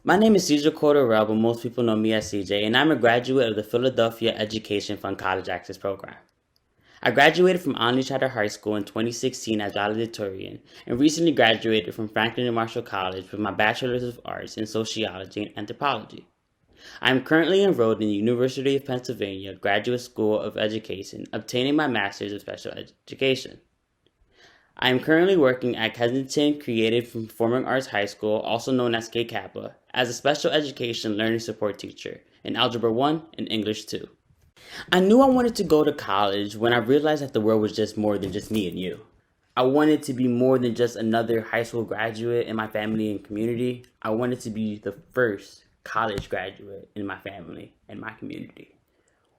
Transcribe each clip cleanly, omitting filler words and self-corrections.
My name is Cesar Cortorreal, but most people know me as CJ, and I'm a graduate of the Philadelphia Education Fund College Access Program. I graduated from Olney Charter High School in 2016 as valedictorian and recently graduated from Franklin and Marshall College with my Bachelor's of Arts in Sociology and Anthropology. I am currently enrolled in the University of Pennsylvania Graduate School of Education, obtaining my Master's of Special Education. I am currently working at Kensington Creative Performing Arts High School, also known as K-Kappa, as a special education learning support teacher in Algebra 1 and English 2. I knew I wanted to go to college when I realized that the world was just more than just me and you. I wanted to be more than just another high school graduate in my family and community. I wanted to be the first college graduate in my family and my community.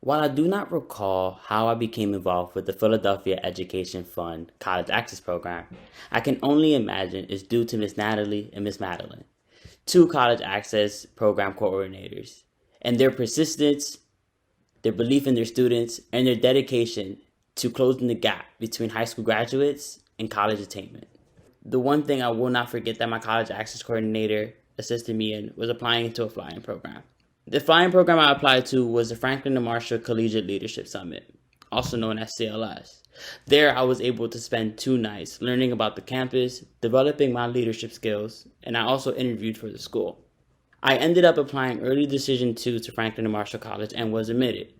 While I do not recall how I became involved with the Philadelphia Education Fund College Access Program, I can only imagine it's due to Miss Natalie and Miss Madeline, two college access program coordinators, and their persistence, their belief in their students, and their dedication to closing the gap between high school graduates and college attainment. The one thing I will not forget that my college access coordinator assisted me in was applying into a flying program. The flying program I applied to was the Franklin and Marshall Collegiate Leadership Summit, also known as CLS. There, I was able to spend 2 nights learning about the campus, developing my leadership skills, and I also interviewed for the school. I ended up applying early decision 2 to Franklin and Marshall College and was admitted.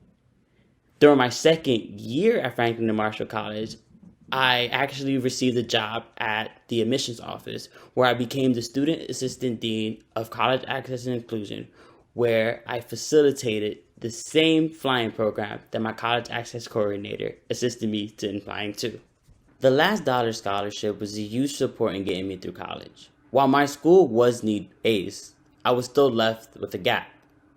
During my second year at Franklin and Marshall College, I actually received a job at the admissions office where I became the Student Assistant Dean of College Access and Inclusion, where I facilitated the same flying program that my college access coordinator assisted me in flying to. The last dollar scholarship was a huge support in getting me through college. While my school was need-based, I was still left with a gap.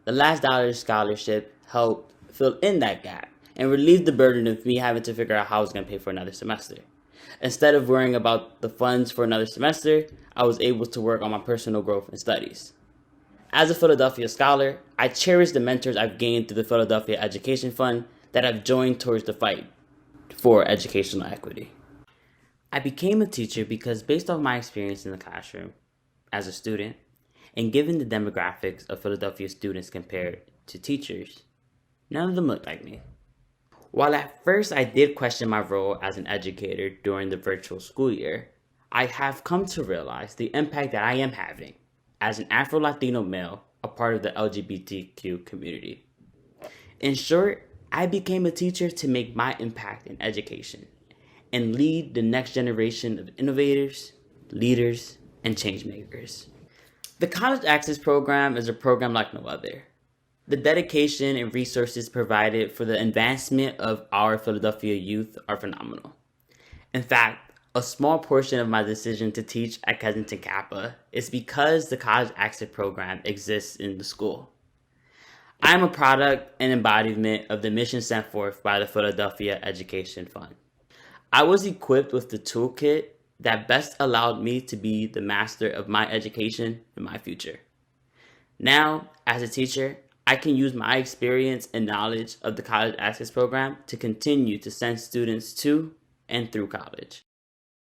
The last dollar scholarship helped fill in that gap and relieve the burden of me having to figure out how I was going to pay for another semester. Instead of worrying about the funds for another semester, I was able to work on my personal growth and studies. As a Philadelphia scholar, I cherish the mentors I've gained through the Philadelphia Education Fund that I've joined towards the fight for educational equity. I became a teacher because based off my experience in the classroom as a student, and given the demographics of Philadelphia students compared to teachers, none of them looked like me. While at first I did question my role as an educator during the virtual school year, I have come to realize the impact that I am having as an Afro-Latino male, a part of the LGBTQ community. In short, I became a teacher to make my impact in education and lead the next generation of innovators, leaders, and changemakers. The College Access Program is a program like no other. The dedication and resources provided for the advancement of our Philadelphia youth are phenomenal. In fact, a small portion of my decision to teach at Kensington Kappa is because the College Access Program exists in the school. I am a product and embodiment of the mission set forth by the Philadelphia Education Fund. I was equipped with the toolkit that best allowed me to be the master of my education and my future. Now, as a teacher, I can use my experience and knowledge of the College Access Program to continue to send students to and through college.